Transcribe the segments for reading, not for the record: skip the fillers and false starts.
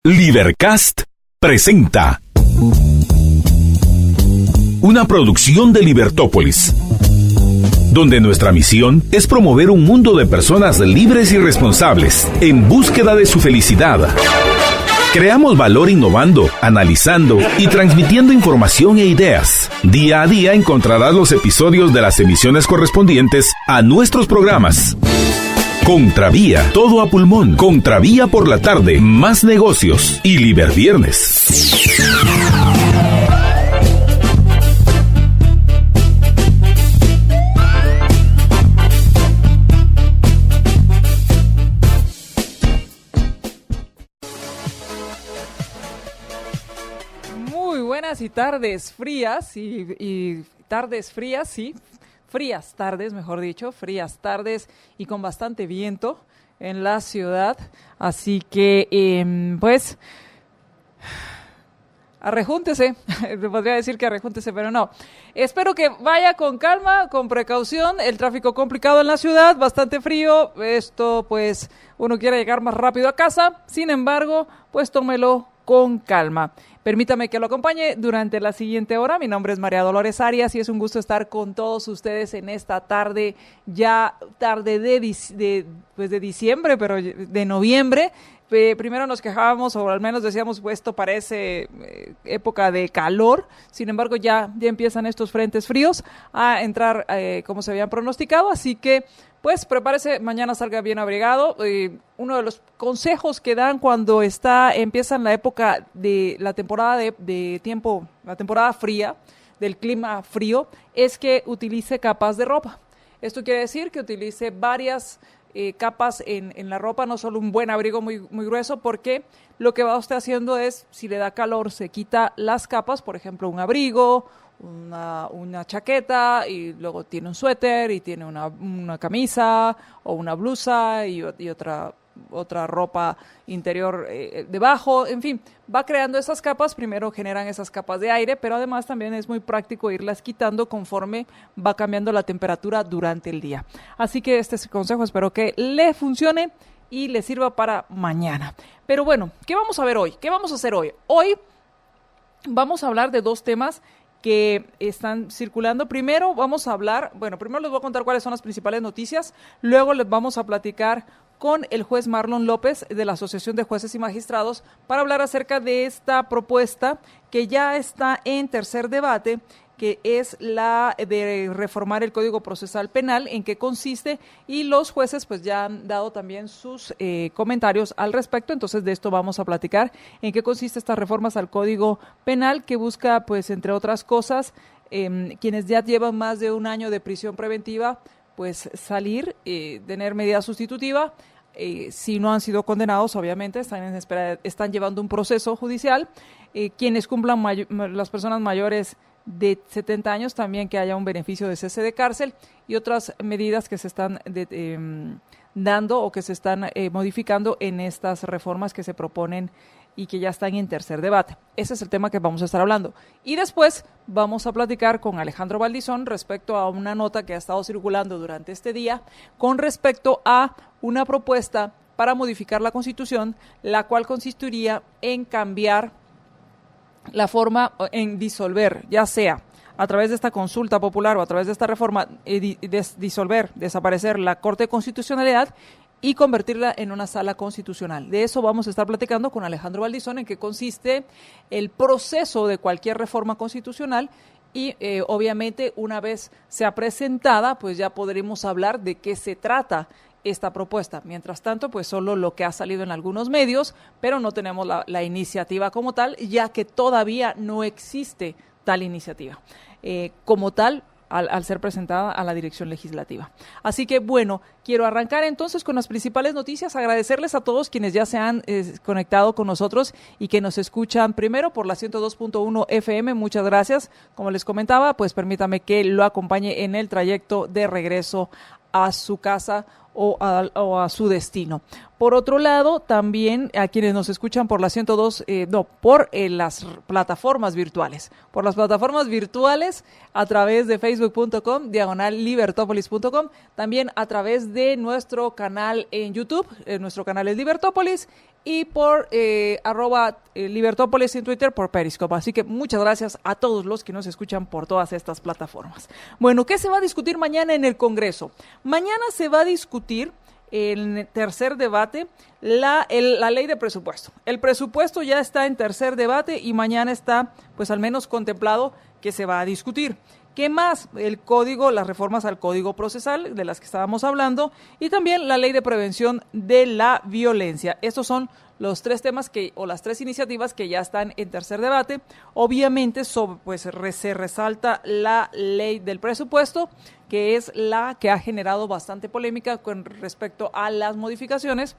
Libercast presenta una producción de Libertópolis, donde nuestra misión es promover un mundo de personas libres y responsables en búsqueda de su felicidad. Creamos valor innovando, analizando y transmitiendo información e ideas. Día a día encontrarás los episodios de las emisiones correspondientes a nuestros programas. Contravía, todo a pulmón. Contravía por la tarde, más negocios y Liberviernes. Muy buenas y tardes frías y tardes frías, sí. Frías tardes, mejor dicho, frías tardes y con bastante viento en la ciudad. Así que, pues, arrejúntese. Le podría decir que arrejúntese, pero no. Espero que vaya con calma, con precaución. El tráfico complicado en la ciudad, bastante frío. Esto, pues, uno quiere llegar más rápido a casa. Sin embargo, pues, tómelo con calma. Permítame que lo acompañe durante la siguiente hora. Mi nombre es María Dolores Arias y es un gusto estar con todos ustedes en esta tarde, ya tarde de diciembre, pero de noviembre. Primero nos quejábamos, o al menos decíamos, pues esto parece época de calor. Sin embargo, ya empiezan estos frentes fríos a entrar como se habían pronosticado. Así que, pues prepárese, mañana salga bien abrigado. Uno de los consejos que dan cuando empiezan la época de la temporada de tiempo, la temporada fría, del clima frío, es que utilice capas de ropa. Esto quiere decir que utilice varias capas en la ropa, no solo un buen abrigo muy grueso, porque lo que va usted haciendo es, si le da calor, se quita las capas, por ejemplo, un abrigo, una chaqueta, y luego tiene un suéter y tiene una camisa o una blusa y otra ropa interior debajo. En fin, va creando esas capas. Primero generan esas capas de aire, pero además también es muy práctico irlas quitando conforme va cambiando la temperatura durante el día. Así que este consejo espero que le funcione y le sirva para mañana. Pero bueno, ¿qué vamos a ver hoy? ¿Qué vamos a hacer hoy? Hoy vamos a hablar de dos temas que están circulando. Primero vamos a hablar, primero les voy a contar cuáles son las principales noticias, luego les vamos a platicar con el juez Marlon López de la Asociación de Jueces y Magistrados para hablar acerca de esta propuesta que ya está en tercer debate, que es la de reformar el Código Procesal Penal, en qué consiste, y los jueces pues ya han dado también sus comentarios al respecto. Entonces de esto vamos a platicar, en qué consiste estas reformas al Código Penal, que busca, pues entre otras cosas, quienes ya llevan más de un año de prisión preventiva, pues salir, tener medida sustitutiva. Si no han sido condenados, obviamente, están llevando un proceso judicial. Quienes cumplan las personas mayores de 70 años, también que haya un beneficio de cese de cárcel, y otras medidas que se están dando o que se están modificando en estas reformas que se proponen y que ya están en tercer debate. Ese es el tema que vamos a estar hablando. Y después vamos a platicar con Alejandro Valdizón respecto a una nota que ha estado circulando durante este día con respecto a una propuesta para modificar la Constitución, la cual consistiría en cambiar la forma, en disolver, ya sea a través de esta consulta popular o a través de esta reforma, desaparecer la Corte de Constitucionalidad y convertirla en una sala constitucional. De eso vamos a estar platicando con Alejandro Valdizón, en qué consiste el proceso de cualquier reforma constitucional y obviamente una vez sea presentada, pues ya podremos hablar de qué se trata esta propuesta. Mientras tanto, pues solo lo que ha salido en algunos medios, pero no tenemos la iniciativa como tal, ya que todavía no existe tal iniciativa como tal al ser presentada a la dirección legislativa. Así que bueno, quiero arrancar entonces con las principales noticias, agradecerles a todos quienes ya se han conectado con nosotros y que nos escuchan primero por la 102.1 FM, muchas gracias. Como les comentaba, pues permítame que lo acompañe en el trayecto de regreso a su casa o a su destino. Por otro lado, también a quienes nos escuchan por la 102, por las plataformas virtuales. Por las plataformas virtuales a través de facebook.com/libertopolis.com, también a través de nuestro canal en YouTube, nuestro canal es Libertópolis, y por @Libertópolis en Twitter, por Periscope. Así que muchas gracias a todos los que nos escuchan por todas estas plataformas. Bueno, ¿qué se va a discutir mañana en el Congreso? Mañana se va a discutir en el tercer debate la ley de presupuesto. El presupuesto ya está en tercer debate y mañana está, pues al menos contemplado que se va a discutir. ¿Qué más? El código, las reformas al Código Procesal, de las que estábamos hablando, y también la Ley de Prevención de la Violencia. Estos son los tres temas las tres iniciativas que ya están en tercer debate. Obviamente, se resalta la ley del presupuesto, que es la que ha generado bastante polémica con respecto a las modificaciones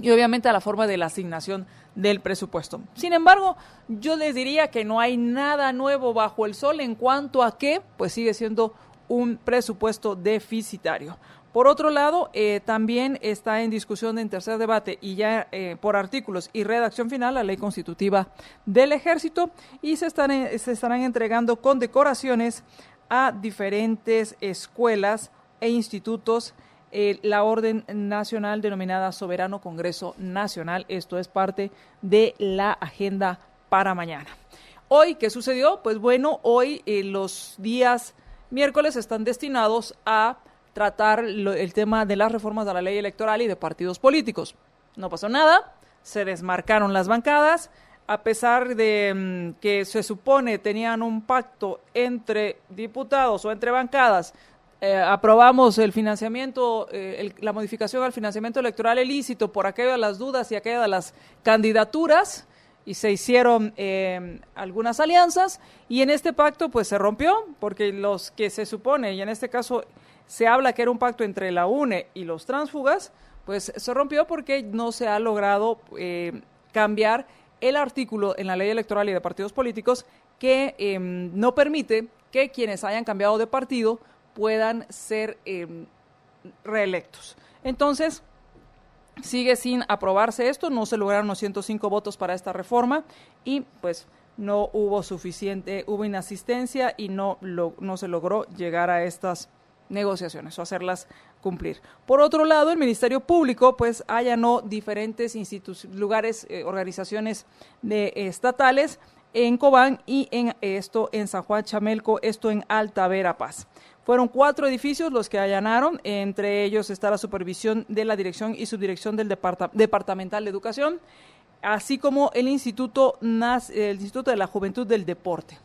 y obviamente a la forma de la asignación del presupuesto. Sin embargo, yo les diría que no hay nada nuevo bajo el sol en cuanto a que pues sigue siendo un presupuesto deficitario. Por otro lado, también está en discusión en tercer debate y ya por artículos y redacción final la ley constitutiva del Ejército, y se estarán entregando condecoraciones a diferentes escuelas e institutos la Orden Nacional denominada Soberano Congreso Nacional. Esto es parte de la agenda para mañana. Hoy, ¿qué sucedió? Pues bueno, hoy los días miércoles están destinados a tratar el tema de las reformas de la ley electoral y de partidos políticos. No pasó nada, se desmarcaron las bancadas, a pesar de que se supone tenían un pacto entre diputados o entre bancadas. Aprobamos el financiamiento, la modificación al financiamiento electoral ilícito por aquello de las dudas y aquello de las candidaturas, y se hicieron algunas alianzas, y en este pacto pues se rompió, porque los que se supone, y en este caso se habla que era un pacto entre la UNE y los tránsfugas, pues se rompió porque no se ha logrado cambiar el artículo en la ley electoral y de partidos políticos que no permite que quienes hayan cambiado de partido puedan ser reelectos. Entonces, sigue sin aprobarse esto, no se lograron los 105 votos para esta reforma y pues no hubo inasistencia y no se logró llegar a estas negociaciones o hacerlas cumplir. Por otro lado, el Ministerio Público pues allanó diferentes lugares, organizaciones estatales en Cobán y en San Juan Chamelco, esto en Alta Verapaz. Fueron 4 edificios los que allanaron, entre ellos está la supervisión de la dirección y subdirección del Departamental de Educación, así como el Instituto de la Juventud del Deporte.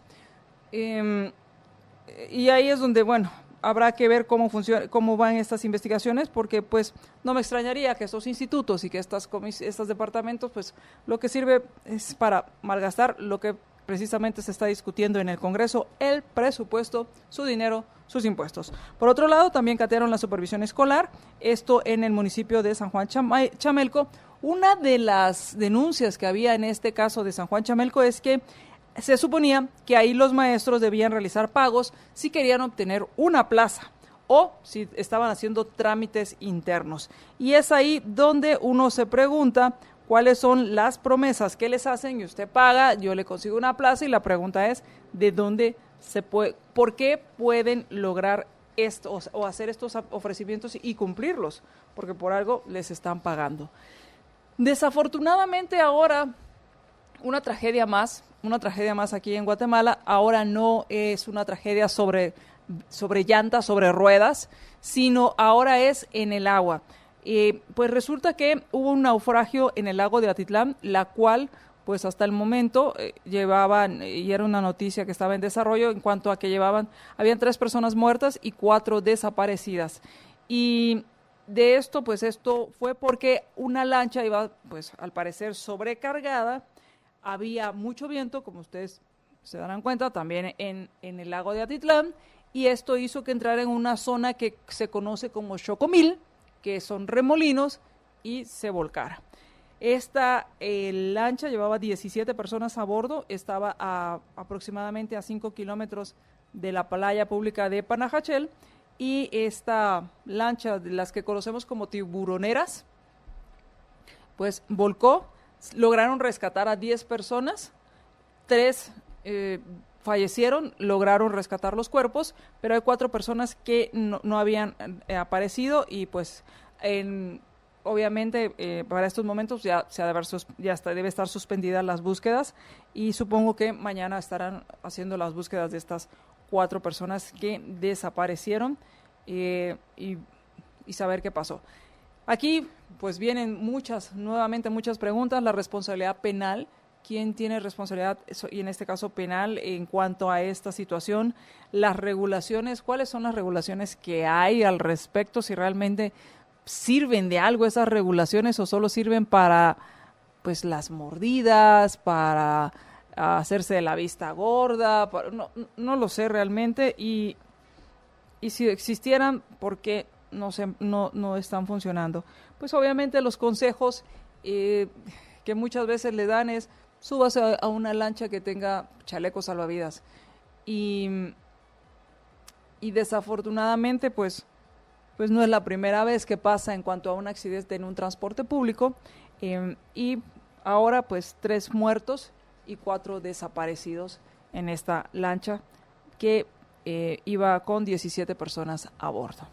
Y ahí es donde, bueno, habrá que ver cómo van estas investigaciones, porque pues no me extrañaría que estos institutos y que estos departamentos, pues lo que sirve es para malgastar lo que precisamente se está discutiendo en el Congreso, el presupuesto, su dinero, sus impuestos. Por otro lado, también catearon la supervisión escolar, esto en el municipio de San Juan Chamelco. Una de las denuncias que había en este caso de San Juan Chamelco es que se suponía que ahí los maestros debían realizar pagos si querían obtener una plaza o si estaban haciendo trámites internos. Y es ahí donde uno se pregunta cuáles son las promesas que les hacen y usted paga, yo le consigo una plaza, y la pregunta es ¿de dónde por qué pueden lograr esto o hacer estos ofrecimientos y cumplirlos? Porque por algo les están pagando. Desafortunadamente ahora una tragedia más aquí en Guatemala. Ahora no es una tragedia sobre llantas, sobre ruedas, sino ahora es en el agua. Pues resulta que hubo un naufragio en el lago de Atitlán, la cual pues hasta el momento llevaban, y era una noticia que estaba en desarrollo en cuanto a que habían 3 personas muertas y 4 desaparecidas. Y de esto, pues esto fue porque una lancha iba, pues al parecer sobrecargada. Había mucho viento, como ustedes se darán cuenta, también en el lago de Atitlán, y esto hizo que entrara en una zona que se conoce como Chocomil, que son remolinos, y se volcara. Esta lancha llevaba 17 personas a bordo, estaba aproximadamente a 5 kilómetros de la playa pública de Panajachel, y esta lancha de las que conocemos como tiburoneras, pues volcó. Lograron rescatar a 10 personas, 3 fallecieron, lograron rescatar los cuerpos, pero hay 4 personas que no habían aparecido y pues obviamente para estos momentos debe estar suspendidas las búsquedas y supongo que mañana estarán haciendo las búsquedas de estas 4 personas que desaparecieron y saber qué pasó. Aquí pues vienen nuevamente muchas preguntas, la responsabilidad penal, quién tiene responsabilidad, y en este caso penal, en cuanto a esta situación, las regulaciones, cuáles son las regulaciones que hay al respecto, si realmente sirven de algo esas regulaciones o solo sirven para pues las mordidas, para hacerse de la vista gorda, no lo sé realmente, y si existieran, ¿por qué no están funcionando? Pues obviamente los consejos que muchas veces le dan es súbase a una lancha que tenga chalecos salvavidas y desafortunadamente pues no es la primera vez que pasa en cuanto a un accidente en un transporte público y ahora pues 3 muertos y 4 desaparecidos en esta lancha que iba con 17 personas a bordo.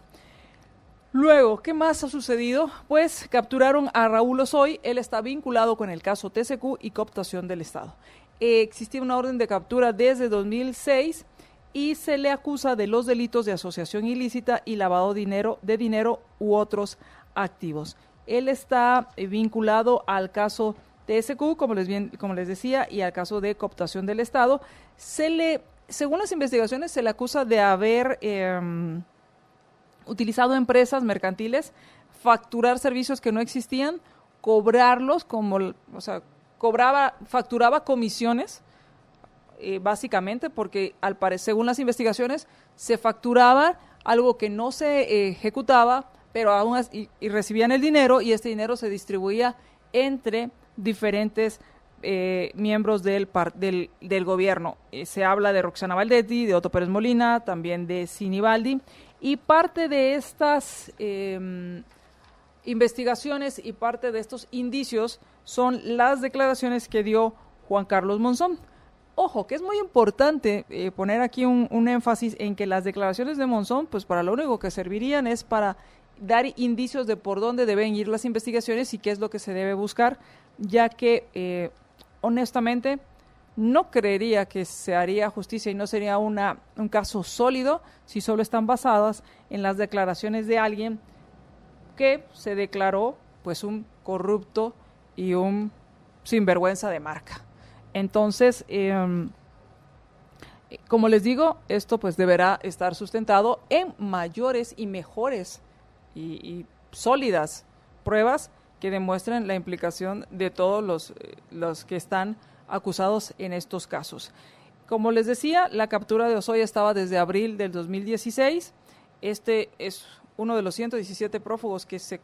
Luego, ¿qué más ha sucedido? Pues capturaron a Raúl Osoy, él está vinculado con el caso TCQ y cooptación del Estado. Existía una orden de captura desde 2006 y se le acusa de los delitos de asociación ilícita y lavado de dinero u otros activos. Él está vinculado al caso TSQ, como les decía, y al caso de cooptación del Estado. Según las investigaciones, se le acusa de haber utilizado empresas mercantiles, facturar servicios que no existían, cobrarlos facturaba comisiones, básicamente, porque según las investigaciones se facturaba algo que no se ejecutaba, pero aún así, y recibían el dinero y este dinero se distribuía entre diferentes miembros del gobierno. Se habla de Roxana Valdetti, de Otto Pérez Molina, también de Sinibaldi, y parte de estas investigaciones y parte de estos indicios son las declaraciones que dio Juan Carlos Monzón. Ojo, que es muy importante poner aquí un énfasis en que las declaraciones de Monzón, pues para lo único que servirían es para dar indicios de por dónde deben ir las investigaciones y qué es lo que se debe buscar, ya que honestamente no creería que se haría justicia y no sería un caso sólido si solo están basadas en las declaraciones de alguien que se declaró pues un corrupto y un sinvergüenza de marca. Entonces, como les digo, esto pues deberá estar sustentado en mayores y mejores y sólidas pruebas que demuestren la implicación de todos los que están acusados en estos casos. Como les decía, la captura de Osoy estaba desde abril del 2016. Este es uno de los 117 prófugos que se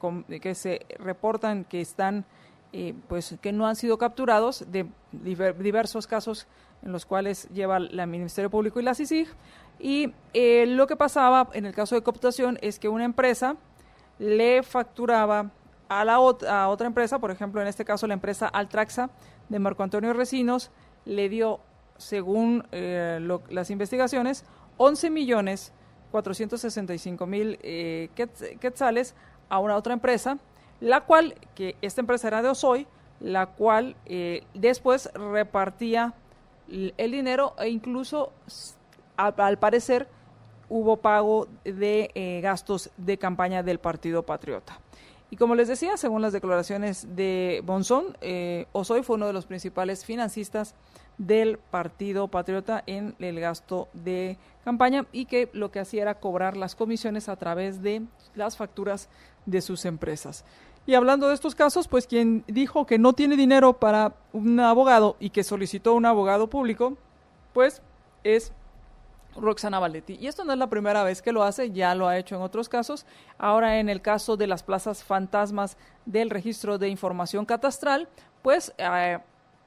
reportan que están que no han sido capturados, de diversos casos en los cuales lleva el Ministerio Público y la CICIG. Y lo que pasaba en el caso de cooptación es que una empresa le facturaba a otra empresa, por ejemplo, en este caso la empresa Altraxa de Marco Antonio Recinos, le dio, según las investigaciones, 11.465.000 quetzales a una otra empresa, la cual, que esta empresa era de Osoy, la cual después repartía el dinero e incluso, al parecer, hubo pago de gastos de campaña del Partido Patriota. Y como les decía, según las declaraciones de Monzón, Osoy fue uno de los principales financistas del Partido Patriota en el gasto de campaña y que lo que hacía era cobrar las comisiones a través de las facturas de sus empresas. Y hablando de estos casos, pues quien dijo que no tiene dinero para un abogado y que solicitó un abogado público, pues es Roxana Valdetti. Y esto no es la primera vez que lo hace, ya lo ha hecho en otros casos. Ahora en el caso de las plazas fantasmas del registro de información catastral, pues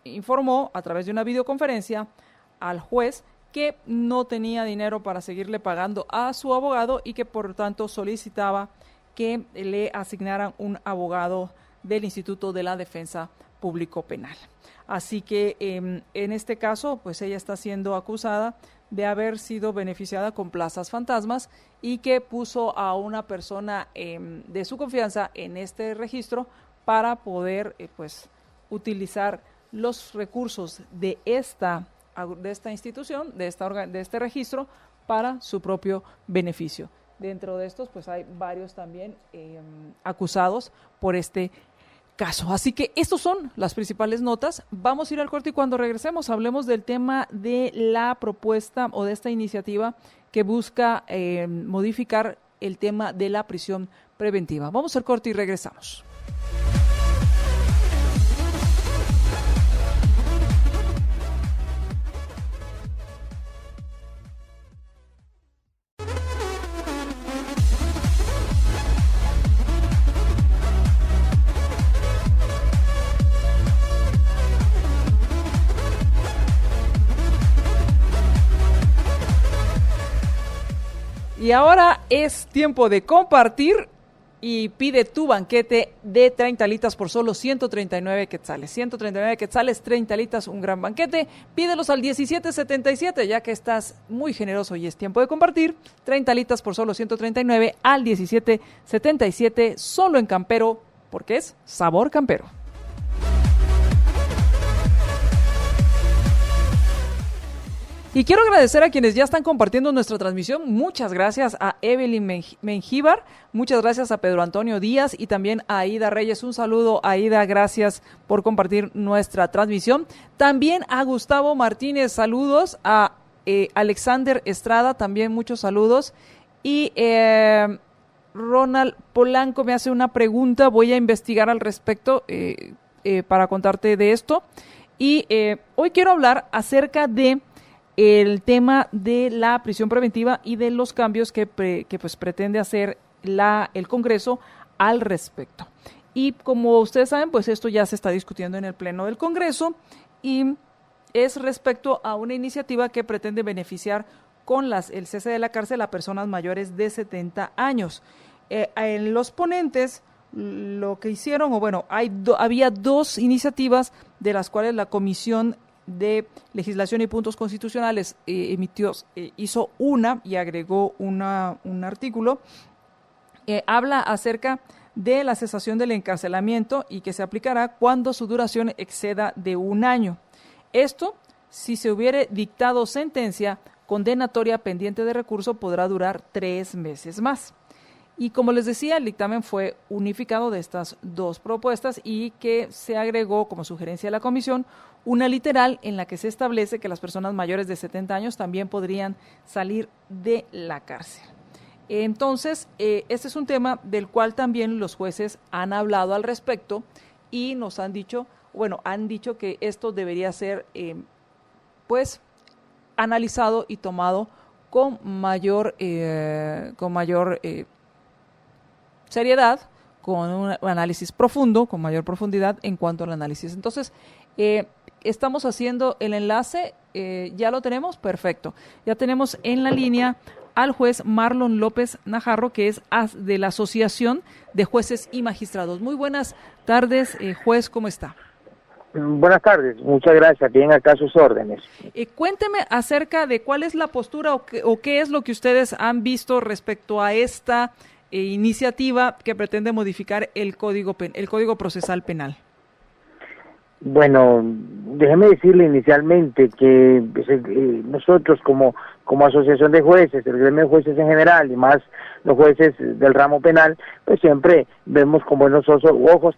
informó a través de una videoconferencia al juez que no tenía dinero para seguirle pagando a su abogado y que por tanto solicitaba que le asignaran un abogado del Instituto de la Defensa Público Penal. Así que en este caso, pues ella está siendo acusada de haber sido beneficiada con plazas fantasmas y que puso a una persona de su confianza en este registro para poder pues utilizar los recursos de esta institución, de este registro, para su propio beneficio. Dentro de estos, pues hay varios también acusados por este caso. Así que estas son las principales notas. Vamos a ir al corte y cuando regresemos hablemos del tema de la propuesta o de esta iniciativa que busca modificar el tema de la prisión preventiva. Vamos al corte y regresamos. Y ahora es tiempo de compartir y pide tu banquete de 30 alitas por solo 139 quetzales. 139 quetzales, 30 alitas, un gran banquete. Pídelos al 1777, ya que estás muy generoso y es tiempo de compartir. 30 alitas por solo 139 al 1777, solo en Campero, porque es sabor campero. Y quiero agradecer a quienes ya están compartiendo nuestra transmisión. Muchas gracias a Evelyn Mengíbar, muchas gracias a Pedro Antonio Díaz y también a Aida Reyes. Un saludo, Aida, gracias por compartir nuestra transmisión. También a Gustavo Martínez, saludos. A Alexander Estrada, también muchos saludos. Y Ronald Polanco me hace una pregunta, voy a investigar al respecto para contarte de esto. Y hoy quiero hablar acerca de el tema de la prisión preventiva y de los cambios que pues pretende hacer el Congreso al respecto. Y como ustedes saben, pues esto ya se está discutiendo en el Pleno del Congreso y es respecto a una iniciativa que pretende beneficiar con el cese de la cárcel a personas mayores de 70 años. En los ponentes lo que hicieron, había dos iniciativas de las cuales la Comisión de Legislación y Puntos Constitucionales hizo una y agregó un artículo. Habla acerca de la cesación del encarcelamiento y que se aplicará cuando su duración exceda de 1 año. Esto, si se hubiere dictado sentencia condenatoria pendiente de recurso, podrá durar 3 meses más. Y como les decía, el dictamen fue unificado de estas dos propuestas y que se agregó como sugerencia de la comisión una literal en la que se establece que las personas mayores de 70 años también podrían salir de la cárcel. Entonces, este es un tema del cual también los jueces han hablado al respecto y nos han dicho que esto debería ser analizado y tomado con mayor seriedad, con un análisis profundo, con mayor profundidad en cuanto al análisis. Entonces, estamos haciendo el enlace, ¿ya lo tenemos? Perfecto. Ya tenemos en la línea al juez Marlon López Najarro, que es de la Asociación de Jueces y Magistrados. Muy buenas tardes, juez, ¿cómo está? Buenas tardes, muchas gracias, bien acá a sus órdenes. Cuénteme acerca de cuál es la postura o qué es lo que ustedes han visto respecto a esta iniciativa que pretende modificar el Código Procesal Penal. Bueno, déjeme decirle inicialmente que nosotros como asociación de jueces, el gremio de jueces en general y más los jueces del ramo penal, pues siempre vemos con buenos ojos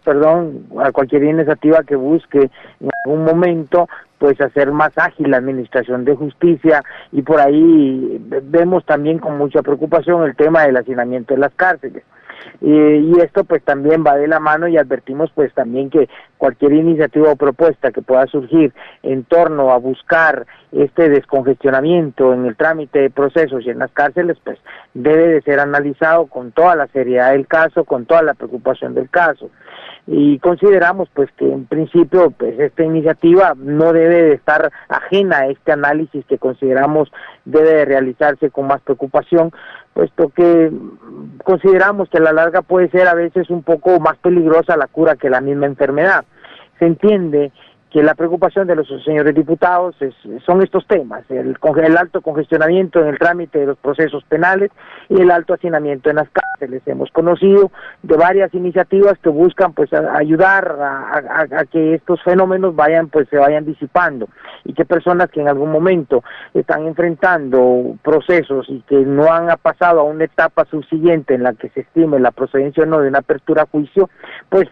a cualquier iniciativa que busque en algún momento pues hacer más ágil la administración de justicia, y por ahí vemos también con mucha preocupación el tema del hacinamiento de las cárceles. Y esto pues también va de la mano, y advertimos pues también que cualquier iniciativa o propuesta que pueda surgir en torno a buscar este descongestionamiento en el trámite de procesos y en las cárceles, pues debe de ser analizado con toda la seriedad del caso, con toda la preocupación del caso. Y consideramos pues que en principio pues esta iniciativa no debe de estar ajena a este análisis que consideramos debe de realizarse con más preocupación, puesto que consideramos que a la larga puede ser a veces un poco más peligrosa la cura que la misma enfermedad. Se entiende que la preocupación de los señores diputados son estos temas, el alto congestionamiento en el trámite de los procesos penales y el alto hacinamiento en las cárceles. Hemos conocido de varias iniciativas que buscan pues ayudar a que estos fenómenos se vayan disipando, y que personas que en algún momento están enfrentando procesos y que no han pasado a una etapa subsiguiente en la que se estime la procedencia o no de una apertura a juicio, pues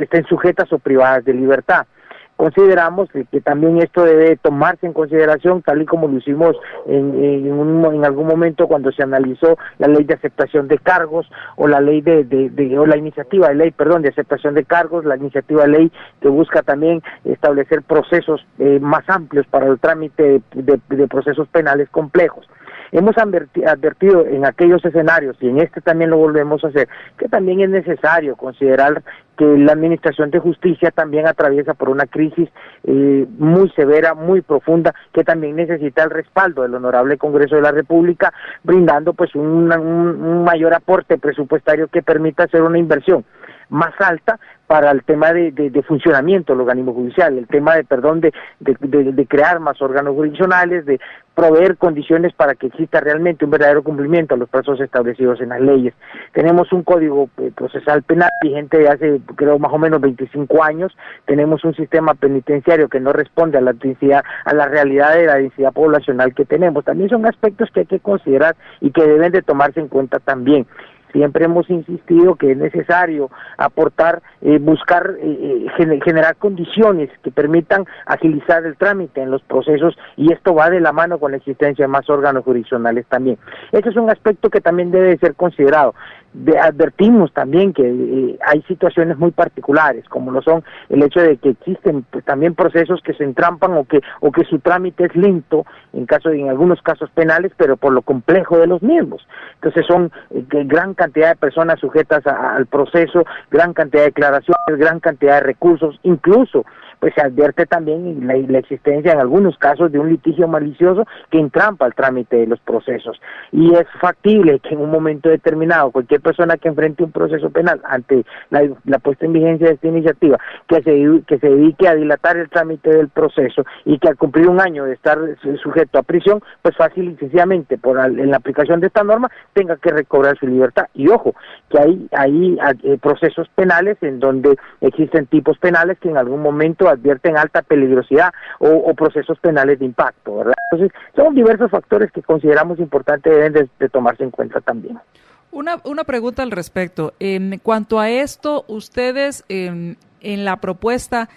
estén sujetas o privadas de libertad. Consideramos que también esto debe tomarse en consideración, tal y como lo hicimos en algún momento cuando se analizó la ley de aceptación de cargos, o la ley o la iniciativa de ley, de aceptación de cargos, la iniciativa de ley que busca también establecer procesos más amplios para el trámite de procesos penales complejos. Hemos advertido en aquellos escenarios, y en este también lo volvemos a hacer, que también es necesario considerar que la Administración de Justicia también atraviesa por una crisis muy severa, muy profunda, que también necesita el respaldo del Honorable Congreso de la República, brindando pues un mayor aporte presupuestario que permita hacer una inversión más alta para el tema de funcionamiento del organismo judicial, el tema de crear más órganos jurisdiccionales, de proveer condiciones para que exista realmente un verdadero cumplimiento a los plazos establecidos en las leyes. Tenemos un código procesal penal vigente de hace, creo, más o menos 25 años, tenemos un sistema penitenciario que no responde a la densidad, a la realidad de la densidad poblacional que tenemos. También son aspectos que hay que considerar y que deben de tomarse en cuenta también. Siempre hemos insistido que es necesario aportar, buscar, generar condiciones que permitan agilizar el trámite en los procesos, y esto va de la mano con la existencia de más órganos jurisdiccionales también. Ese es un aspecto que también debe ser considerado. Advertimos también que hay situaciones muy particulares, como lo son el hecho de que existen pues, también procesos que se entrampan o que su trámite es lento en algunos casos penales, pero por lo complejo de los mismos. Entonces son gran cantidad de personas sujetas al proceso, gran cantidad de declaraciones, gran cantidad de recursos, incluso pues se advierte también la existencia en algunos casos de un litigio malicioso que entrampa el trámite de los procesos, y es factible que en un momento determinado cualquier persona que enfrente un proceso penal ante la puesta en vigencia de esta iniciativa, que se dedique a dilatar el trámite del proceso, y que al cumplir un año de estar sujeto a prisión, pues fácil y sencillamente en la aplicación de esta norma tenga que recobrar su libertad. Y ojo, que hay procesos penales en donde existen tipos penales que en algún momento advierten alta peligrosidad o procesos penales de impacto, ¿verdad? Entonces, son diversos factores que consideramos importantes, deben de tomarse en cuenta también. Una pregunta al respecto. En cuanto a esto, ustedes en la propuesta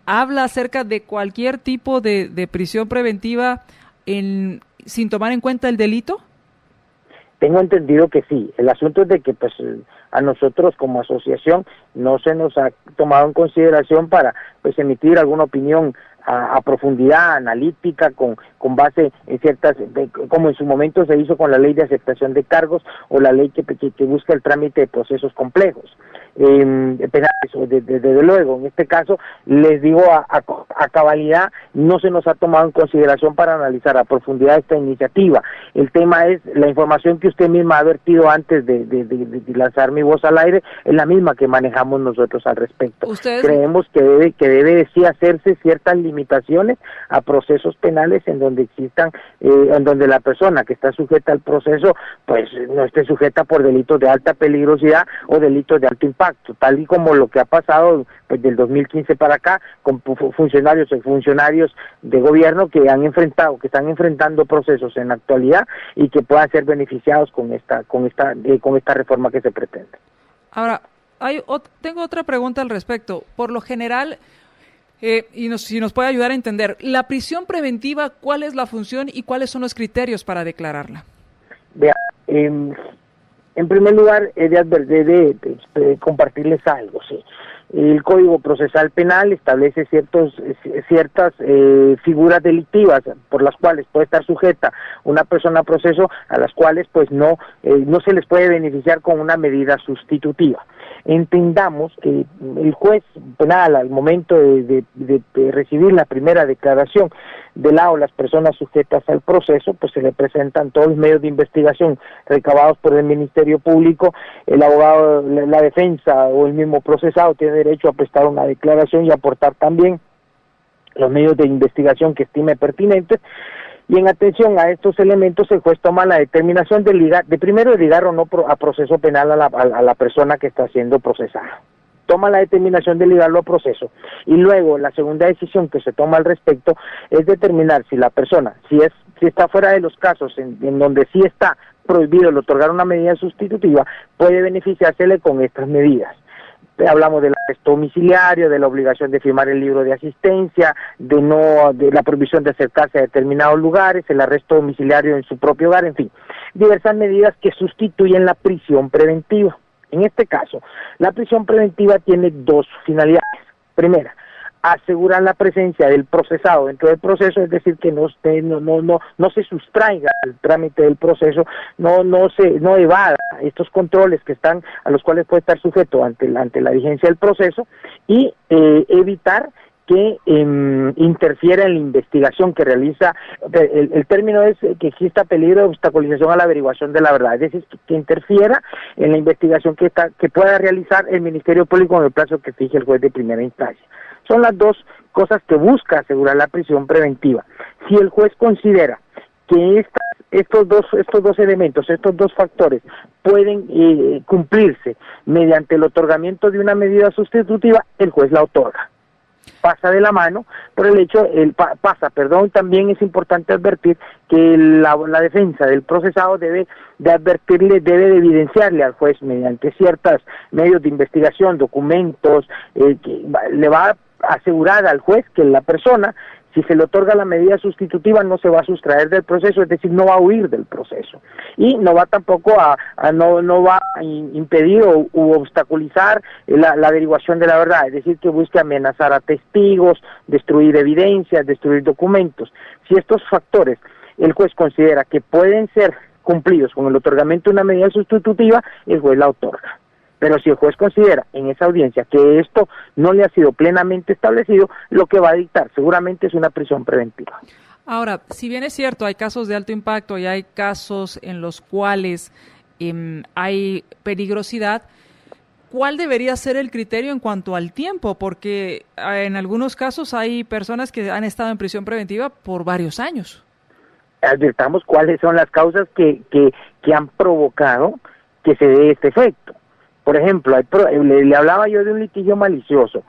habla acerca de cualquier tipo de prisión preventiva sin tomar en cuenta el delito. Tengo entendido que sí. El asunto es de que pues a nosotros como asociación no se nos ha tomado en consideración para pues emitir alguna opinión a profundidad, analítica, con base en ciertas, como en su momento se hizo con la ley de aceptación de cargos o la ley que busca el trámite de procesos complejos. Desde luego, en este caso, les digo a cabalidad, no se nos ha tomado en consideración para analizar a profundidad esta iniciativa. El tema es, la información que usted misma ha vertido antes de lanzar mi voz al aire, es la misma que manejamos nosotros al respecto. Creemos que debe sí hacerse ciertas limitaciones a procesos penales en donde existan, en donde la persona que está sujeta al proceso, pues no esté sujeta por delitos de alta peligrosidad o delitos de alto impacto, tal y como lo que ha pasado pues del 2015 para acá con funcionarios y funcionarios de gobierno que están enfrentando procesos en la actualidad y que puedan ser beneficiados con esta reforma que se pretende. Ahora, tengo otra pregunta al respecto. Por lo general, si nos puede ayudar a entender, la prisión preventiva, ¿cuál es la función y cuáles son los criterios para declararla? Vea, en primer lugar, he de compartirles algo, sí. el Código Procesal Penal establece ciertas figuras delictivas por las cuales puede estar sujeta una persona a proceso, a las cuales pues no se les puede beneficiar con una medida sustitutiva. Entendamos que el juez penal, al momento de recibir la primera declaración de lado de las personas sujetas al proceso, pues se le presentan todos los medios de investigación recabados por el Ministerio Público. El abogado, la defensa o el mismo procesado tiene derecho a prestar una declaración y aportar también los medios de investigación que estime pertinentes. Y en atención a estos elementos, el juez toma la determinación de ligar o no a proceso penal a la persona que está siendo procesada. Toma la determinación de ligarlo a proceso. Y luego, la segunda decisión que se toma al respecto es determinar si la persona, si está fuera de los casos en donde sí está prohibido el otorgar una medida sustitutiva, puede beneficiársele con estas medidas. Hablamos del arresto domiciliario, de la obligación de firmar el libro de asistencia, de la prohibición de acercarse a determinados lugares, el arresto domiciliario en su propio hogar, en fin, diversas medidas que sustituyen la prisión preventiva. En este caso, la prisión preventiva tiene dos finalidades. Primera, asegurar la presencia del procesado dentro del proceso, es decir, que no se sustraiga el trámite del proceso, no evada estos controles a los cuales puede estar sujeto ante la vigencia del proceso, y evitar que interfiera en la investigación que realiza. El término es que exista peligro de obstaculización a la averiguación de la verdad, es decir, que interfiera en la investigación que pueda realizar el Ministerio Público en el plazo que fije el juez de primera instancia. Son las dos cosas que busca asegurar la prisión preventiva. Si el juez considera que estos dos elementos, estos dos factores pueden cumplirse mediante el otorgamiento de una medida sustitutiva, el juez la otorga. Pasa de la mano por el hecho, también es importante advertir que la defensa del procesado debe de evidenciarle al juez mediante ciertos medios de investigación, documentos, que le va a asegurar al juez que la persona, si se le otorga la medida sustitutiva, no se va a sustraer del proceso, es decir, no va a huir del proceso, y no va tampoco no va a impedir u obstaculizar la averiguación de la verdad, es decir, que busque amenazar a testigos, destruir evidencias, destruir documentos. Si estos factores el juez considera que pueden ser cumplidos con el otorgamiento de una medida sustitutiva, el juez la otorga. Pero si el juez considera en esa audiencia que esto no le ha sido plenamente establecido, lo que va a dictar seguramente es una prisión preventiva. Ahora, si bien es cierto, hay casos de alto impacto y hay casos en los cuales hay peligrosidad, ¿cuál debería ser el criterio en cuanto al tiempo? Porque en algunos casos hay personas que han estado en prisión preventiva por varios años. Advirtamos cuáles son las causas que han provocado que se dé este efecto. Por ejemplo, le hablaba yo de un litigio malicioso.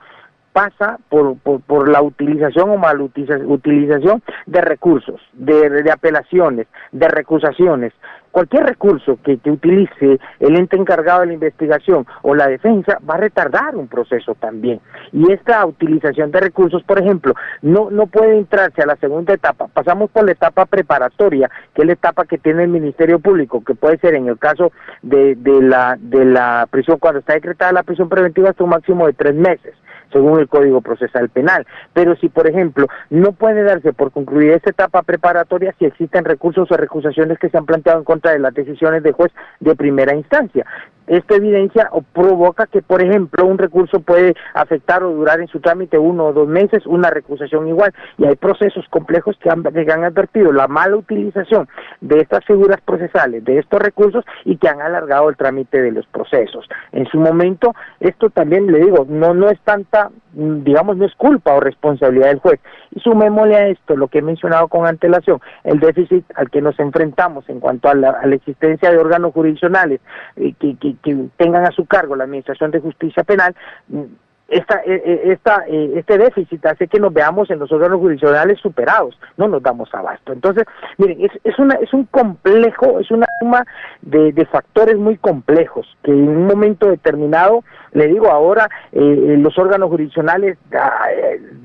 Pasa por la utilización o malutilización de recursos, de apelaciones, de recusaciones. Cualquier recurso que utilice el ente encargado de la investigación o la defensa va a retardar un proceso también. Y esta utilización de recursos, por ejemplo, no puede entrarse a la segunda etapa. Pasamos por la etapa preparatoria, que es la etapa que tiene el Ministerio Público, que puede ser en el caso de la prisión, cuando está decretada la prisión preventiva, hasta un máximo de 3 meses. Según el Código Procesal Penal. Pero si, por ejemplo, no puede darse por concluida esta etapa preparatoria si existen recursos o recusaciones que se han planteado en contra de las decisiones de juez de primera instancia. Esto evidencia o provoca que, por ejemplo, un recurso puede afectar o durar en su trámite 1 o 2 meses, una recusación igual, y hay procesos complejos que han advertido la mala utilización de estas figuras procesales, de estos recursos, y que han alargado el trámite de los procesos. En su momento, esto también, le digo, no es tanta, digamos, no es culpa o responsabilidad del juez. Y sumémosle a esto lo que he mencionado con antelación, el déficit al que nos enfrentamos en cuanto a la existencia de órganos jurisdiccionales que tengan a su cargo la Administración de Justicia Penal. Este déficit hace que nos veamos en los órganos jurisdiccionales superados, no nos damos abasto. Entonces, miren, es un complejo, es una suma de factores muy complejos, que en un momento determinado, le digo ahora, los órganos jurisdiccionales,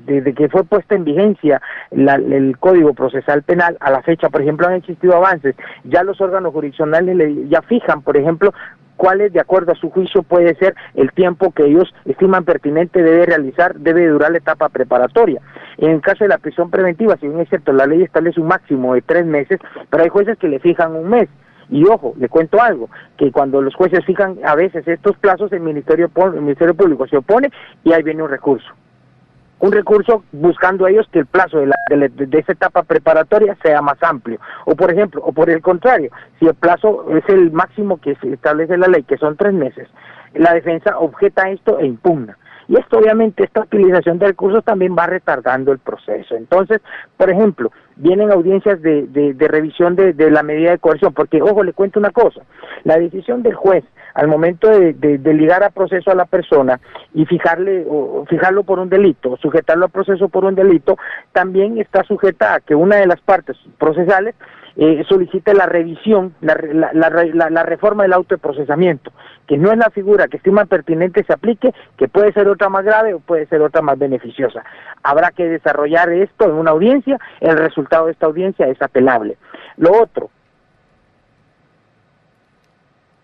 desde que fue puesta en vigencia el Código Procesal Penal, a la fecha, por ejemplo, han existido avances. Ya los órganos jurisdiccionales ya fijan, por ejemplo, cuál es, de acuerdo a su juicio, puede ser el tiempo que ellos estiman pertinente debe durar la etapa preparatoria. En el caso de la prisión preventiva, si bien es cierto, la ley establece un máximo de 3 meses, pero hay jueces que le fijan un mes. Y ojo, le cuento algo, que cuando los jueces fijan a veces estos plazos, el Ministerio Público se opone y ahí viene un recurso buscando ellos que el plazo de esa etapa preparatoria sea más amplio, o por ejemplo, o por el contrario, si el plazo es el máximo que se establece la ley, que son 3 meses, la defensa objeta esto e impugna. Y esto, obviamente, esta utilización de recursos también va retardando el proceso. Entonces, por ejemplo, vienen audiencias de revisión de la medida de coerción, porque, ojo, le cuento una cosa, la decisión del juez al momento de ligar a proceso a la persona y fijarlo por un delito, sujetarlo a proceso por un delito, también está sujeta a que una de las partes procesales solicite la revisión, la reforma del auto de procesamiento, que no es la figura que estima pertinente se aplique, que puede ser otra más grave o puede ser otra más beneficiosa. Habrá que desarrollar esto en una audiencia, el resultado de esta audiencia es apelable. Lo otro,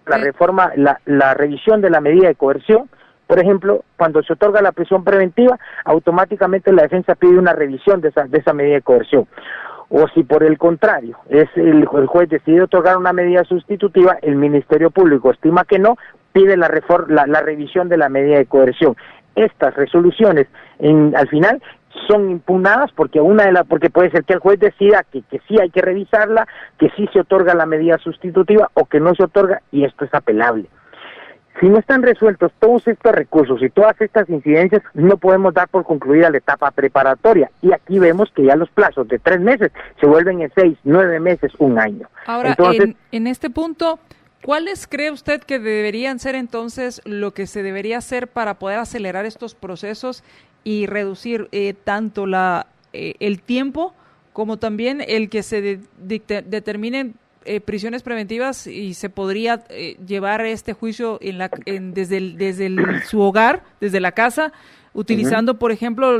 la reforma, la revisión de la medida de coerción. Por ejemplo, cuando se otorga la prisión preventiva, automáticamente la defensa pide una revisión de esa medida de coerción. O si por el contrario, el juez decide otorgar una medida sustitutiva, el Ministerio Público estima que no, pide la revisión de la medida de coerción. Estas resoluciones, al final, son impugnadas porque puede ser que el juez decida que sí hay que revisarla, que sí se otorga la medida sustitutiva o que no se otorga, y esto es apelable. Si no están resueltos todos estos recursos y todas estas incidencias, no podemos dar por concluida la etapa preparatoria. Y aquí vemos que ya los plazos de 3 meses se vuelven en 6, 9 meses, 1 año. Ahora, entonces, en este punto, ¿cuáles cree usted que deberían ser entonces lo que se debería hacer para poder acelerar estos procesos y reducir tanto el tiempo como también el que se determinen prisiones preventivas y se podría llevar este juicio desde su hogar, desde la casa, utilizando, por ejemplo,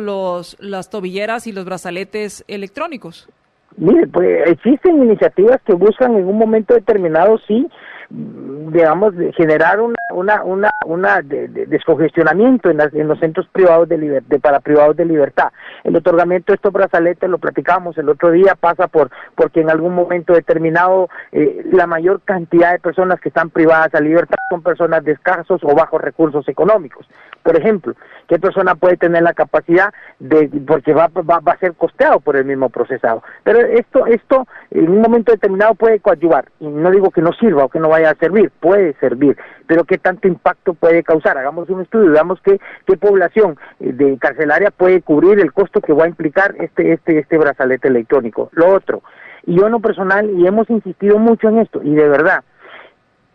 las tobilleras y los brazaletes electrónicos? Mire, pues existen iniciativas que buscan en un momento determinado, sí, digamos, generar una descongestionamiento en los centros privados para privados de libertad. El otorgamiento de estos brazaletes, lo platicábamos el otro día, pasa porque en algún momento determinado la mayor cantidad de personas que están privadas a libertad son personas de escasos o bajos recursos económicos. Por ejemplo, ¿qué persona puede tener la capacidad porque va a ser costeado por el mismo procesado? Pero esto en un momento determinado puede coadyuvar, y no digo que no sirva o que no vaya a servir, puede servir, pero ¿qué tanto impacto puede causar? Hagamos un estudio, veamos qué población de carcelaria puede cubrir el costo que va a implicar este brazalete electrónico. Lo otro, y yo en lo personal, y hemos insistido mucho en esto, y de verdad,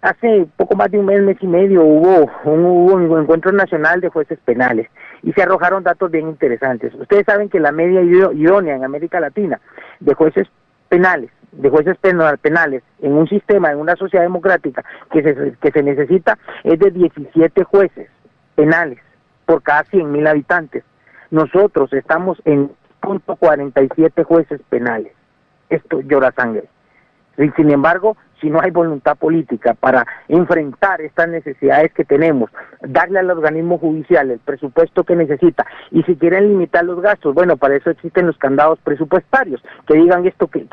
hace poco más de un mes y medio hubo un encuentro nacional de jueces penales y se arrojaron datos bien interesantes. Ustedes saben que la media idónea en América Latina de jueces penales en un sistema, en una sociedad democrática que se necesita es de 17 jueces penales por cada 100,000 habitantes. Nosotros estamos en 0.47 jueces penales. Esto llora sangre. Sin embargo, si no hay voluntad política para enfrentar estas necesidades que tenemos, darle al organismo judicial el presupuesto que necesita, y si quieren limitar los gastos, bueno, para eso existen los candados presupuestarios, que digan esto, que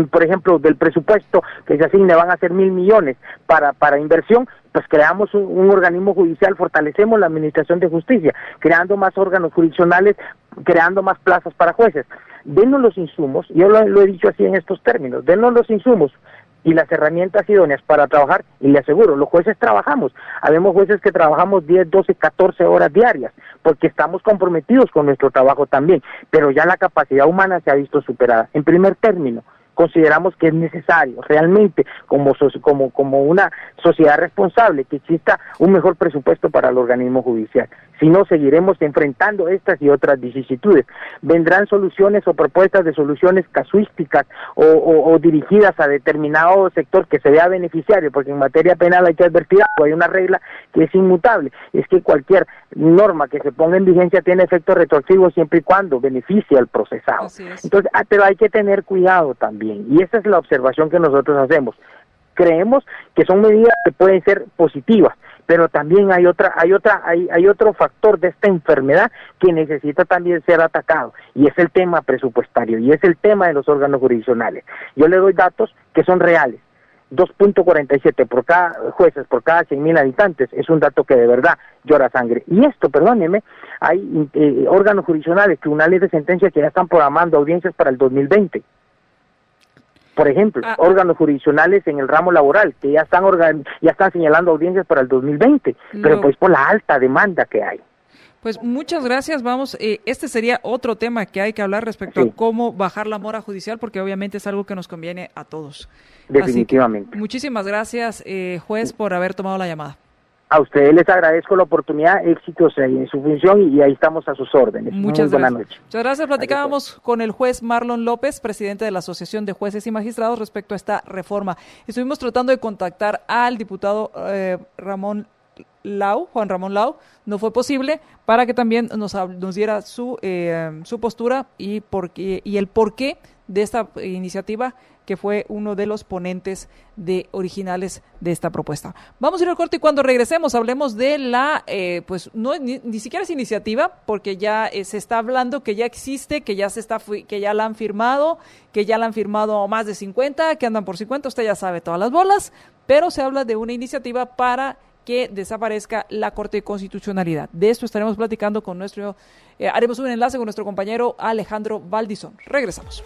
por ejemplo, del presupuesto que se asigne van a ser 1,000 millones para inversión, pues creamos un organismo judicial, fortalecemos la administración de justicia, creando más órganos jurisdiccionales, creando más plazas para jueces. Denos los insumos, yo lo he dicho así en estos términos, denos los insumos y las herramientas idóneas para trabajar, y le aseguro, los jueces trabajamos, habemos jueces que trabajamos 10, 12, 14 horas diarias, porque estamos comprometidos con nuestro trabajo también, pero ya la capacidad humana se ha visto superada. En primer término, consideramos que es necesario realmente como una sociedad responsable que exista un mejor presupuesto para el organismo judicial. Si no, seguiremos enfrentando estas y otras vicisitudes. Vendrán soluciones o propuestas de soluciones casuísticas o dirigidas a determinado sector que se vea beneficiario, porque en materia penal hay que advertir algo, hay una regla que es inmutable, es que cualquier norma que se ponga en vigencia tiene efecto retroactivo siempre y cuando beneficie al procesado. Entonces, pero hay que tener cuidado también, y esa es la observación que nosotros hacemos. creemos que son medidas que pueden ser positivas, pero también hay otro factor de esta enfermedad que necesita también ser atacado, y es el tema presupuestario, y es el tema de los órganos jurisdiccionales. Yo le doy datos que son reales. 2.47 por cada jueces por cada 100.000 habitantes es un dato que de verdad llora sangre. Y esto, perdóneme, hay órganos jurisdiccionales, tribunales de sentencia que ya están programando audiencias para el 2020. Por ejemplo, órganos jurisdiccionales en el ramo laboral que ya están señalando audiencias para el 2020, pero pues por la alta demanda que hay. Pues muchas gracias. Vamos, este sería otro tema que hay que hablar respecto a cómo bajar la mora judicial, porque obviamente es algo que nos conviene a todos. Definitivamente. Muchísimas gracias, juez, por haber tomado la llamada. A ustedes les agradezco la oportunidad, éxitos en su función, y ahí estamos a sus órdenes. Muchas Muy gracias. buena noche. Muchas gracias. Platicábamos con el juez Marlon López, presidente de la Asociación de Jueces y Magistrados, respecto a esta reforma. Estuvimos tratando de contactar al diputado Juan Ramón Lau, no fue posible, para que también nos diera su postura y el porqué de esta iniciativa, que fue uno de los ponentes originales de esta propuesta. Vamos a ir al corte y cuando regresemos hablemos de pues no ni siquiera es iniciativa, porque ya se está hablando que ya existe, que ya la han firmado, más de 50, que andan por 50, usted ya sabe todas las bolas, pero se habla de una iniciativa para que desaparezca la Corte de Constitucionalidad. De esto estaremos platicando con haremos un enlace con nuestro compañero Alejandro Valdizón. Regresamos.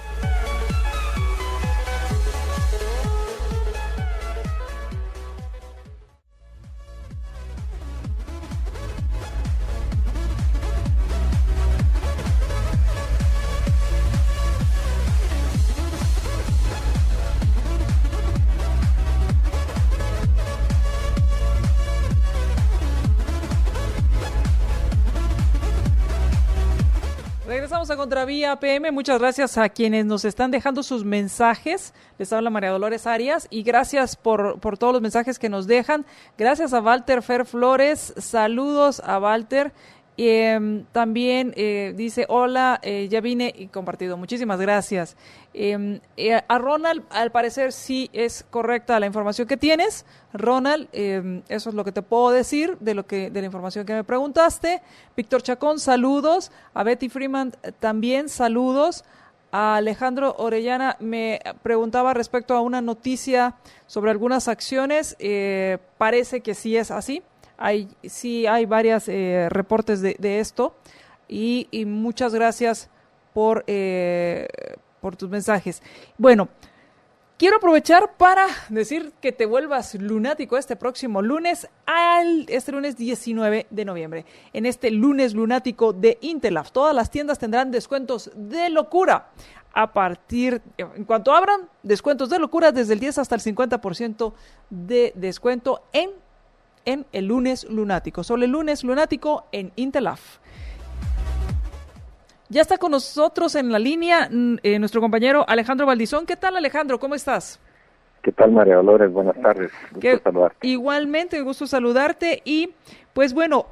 Regresamos a Contravía PM. Muchas gracias a quienes nos están dejando sus mensajes. Les habla María Dolores Arias y gracias por todos los mensajes que nos dejan. Gracias a Walter Fer Flores. Saludos a Walter. También dice, hola, ya vine y compartido. Muchísimas gracias. A Ronald, al parecer sí es correcta la información que tienes. Ronald, eso es lo que te puedo decir de la información que me preguntaste. Víctor Chacón, saludos. A Betty Freeman también, saludos. A Alejandro Orellana me preguntaba respecto a una noticia sobre algunas acciones. Parece que sí es así. Hay varios reportes de esto y muchas gracias por tus mensajes. Bueno, quiero aprovechar para decir que te vuelvas lunático este próximo lunes, este lunes 19 de noviembre. En este lunes lunático de Intelaf, todas las tiendas tendrán descuentos de locura. En cuanto abran, descuentos de locura desde el 10 hasta el 50% de descuento en el lunes lunático. Solo el lunes lunático en Intelaf. Ya está con nosotros en la línea nuestro compañero Alejandro Valdizón. ¿Qué tal, Alejandro? ¿Cómo estás? ¿Qué tal, María Dolores? Buenas tardes. Gusto saludarte. Igualmente, gusto saludarte. Y pues bueno,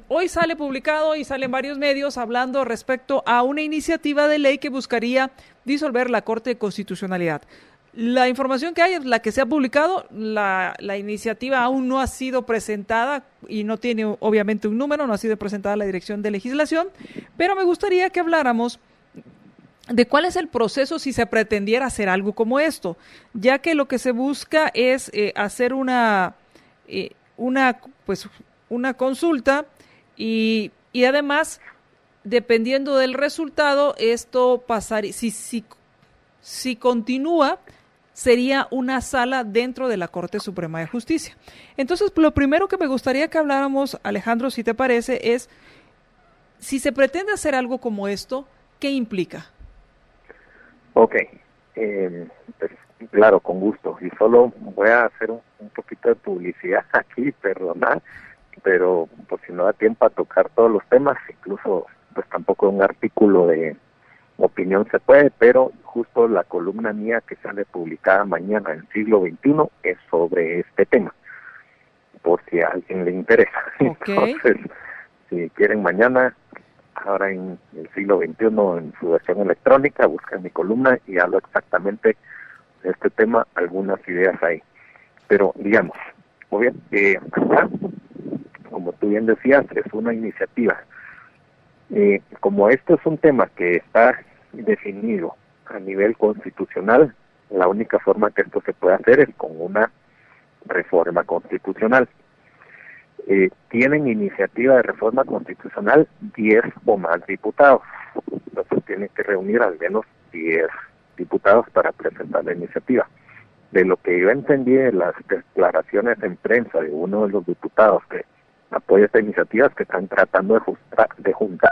hoy sale publicado y salen varios medios hablando respecto a una iniciativa de ley que buscaría disolver la Corte de Constitucionalidad. La información que hay es la que se ha publicado. La iniciativa aún no ha sido presentada y no tiene obviamente un número, no ha sido presentada a la Dirección de Legislación, pero me gustaría que habláramos de cuál es el proceso si se pretendiera hacer algo como esto, ya que lo que se busca es hacer una consulta y además, dependiendo del resultado, esto pasaría, si continúa, sería una sala dentro de la Corte Suprema de Justicia. Entonces, lo primero que me gustaría que habláramos, Alejandro, si te parece, es si se pretende hacer algo como esto, ¿qué implica? Ok, pues, claro, con gusto. Y solo voy a hacer un poquito de publicidad aquí, perdonad, pero pues si no da tiempo a tocar todos los temas, incluso pues tampoco un artículo de opinión se puede, pero justo la columna mía que sale publicada mañana en Siglo XXI es sobre este tema, por si a alguien le interesa. Okay. Entonces, si quieren mañana, ahora en el Siglo XXI, en su versión electrónica, buscan mi columna y hablo exactamente de este tema, algunas ideas ahí. Pero, digamos, acá, como tú bien decías, es una iniciativa. Como esto es un tema que está definido a nivel constitucional, la única forma que esto se puede hacer es con una reforma constitucional. Tienen iniciativa de reforma constitucional 10 o más diputados. Entonces tienen que reunir al menos 10 diputados para presentar la iniciativa. De lo que yo entendí de las declaraciones en prensa de uno de los diputados que apoya esta iniciativa, es que están tratando de juntar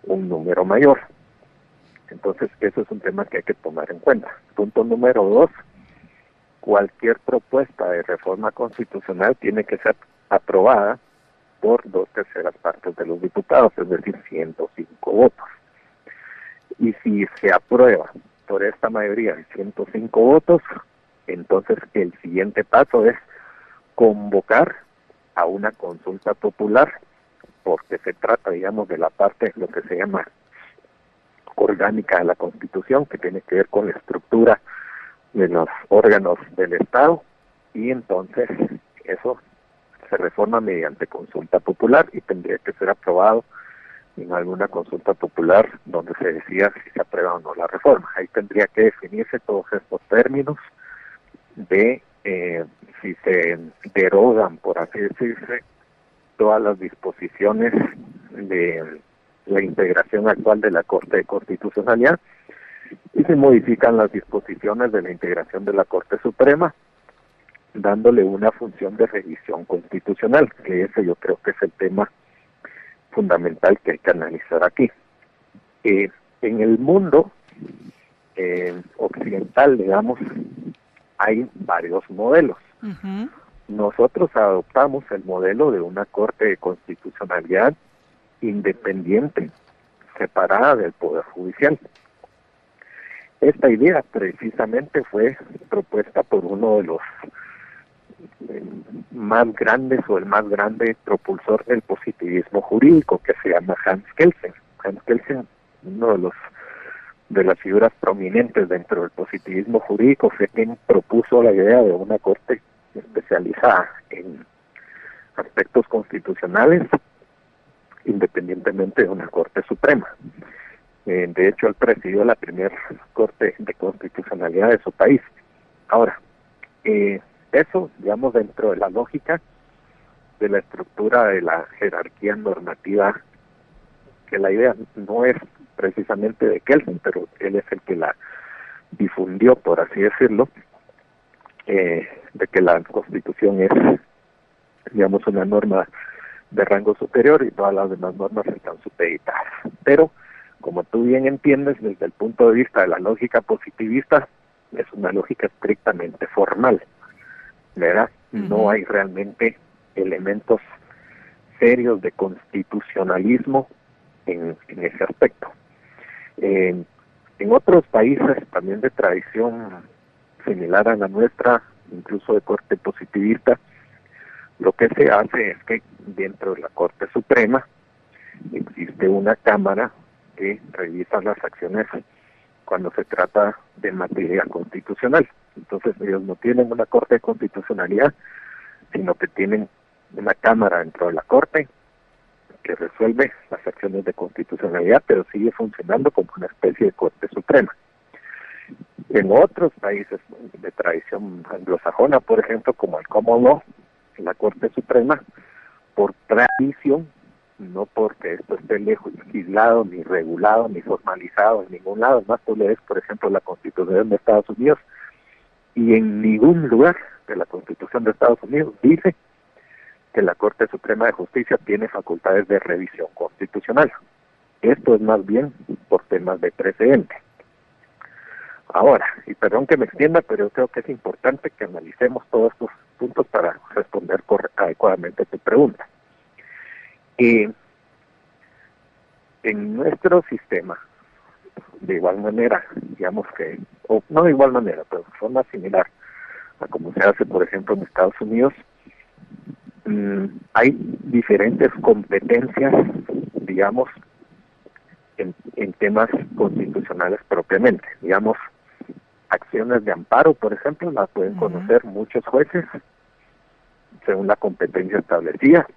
un número mayor. Entonces, eso es un tema que hay que tomar en cuenta. Punto número 2, cualquier propuesta de reforma constitucional tiene que ser aprobada por 2/3 partes de los diputados, es decir, 105 votos. Y si se aprueba por esta mayoría de 105 votos, entonces el siguiente paso es convocar a una consulta popular, porque se trata, digamos, de la parte, lo que se llama orgánica de la Constitución, que tiene que ver con la estructura de los órganos del Estado, y entonces eso se reforma mediante consulta popular y tendría que ser aprobado en alguna consulta popular donde se decida si se aprueba o no la reforma. Ahí tendría que definirse todos estos términos de si se derogan, por así decirse, todas las disposiciones de la integración actual de la Corte de Constitucionalidad y se modifican las disposiciones de la integración de la Corte Suprema, dándole una función de revisión constitucional, que ese yo creo que es el tema fundamental que hay que analizar aquí. En el mundo occidental, digamos, hay varios modelos. Uh-huh. Nosotros adoptamos el modelo de una Corte de Constitucionalidad independiente, separada del Poder Judicial. Esta idea precisamente fue propuesta por uno de los más grandes o el más grande propulsor del positivismo jurídico, que se llama Hans Kelsen. Hans Kelsen, uno de las figuras prominentes dentro del positivismo jurídico, fue quien propuso la idea de una corte especializada en aspectos constitucionales, independientemente de una Corte Suprema. De hecho, él presidió la primera Corte de Constitucionalidad de su país. Ahora, eso, digamos, dentro de la lógica de la estructura de la jerarquía normativa, que la idea no es precisamente de Kelsen, pero él es el que la difundió, por así decirlo, de que la Constitución es, digamos, una norma de rango superior y todas las demás normas están supeditadas. Pero, como tú bien entiendes, desde el punto de vista de la lógica positivista, es una lógica estrictamente formal, ¿verdad? Uh-huh. No hay realmente elementos serios de constitucionalismo en ese aspecto. En otros países también de tradición similar a la nuestra, incluso de corte positivista, lo que se hace es que dentro de la Corte Suprema existe una cámara que revisa las acciones cuando se trata de materia constitucional. Entonces ellos no tienen una Corte de Constitucionalidad, sino que tienen una cámara dentro de la Corte que resuelve las acciones de constitucionalidad, pero sigue funcionando como una especie de Corte Suprema. En otros países de tradición anglosajona, por ejemplo, como el Common Law, la Corte Suprema, por tradición, no porque esto esté legislado, ni regulado, ni formalizado en ningún lado, más tú lees, por ejemplo, la Constitución de Estados Unidos, y en ningún lugar de la Constitución de Estados Unidos dice que la Corte Suprema de Justicia tiene facultades de revisión constitucional. Esto es más bien por temas de precedente. Ahora, y perdón que me extienda, pero yo creo que es importante que analicemos todos estos puntos para responder adecuadamente a tu pregunta. En nuestro sistema, de igual manera, digamos que, o no de igual manera, pero de forma similar a como se hace, por ejemplo, en Estados Unidos, hay diferentes competencias, digamos, en temas constitucionales propiamente. Digamos, Acciones de amparo, por ejemplo, las pueden conocer muchos jueces según la competencia establecida,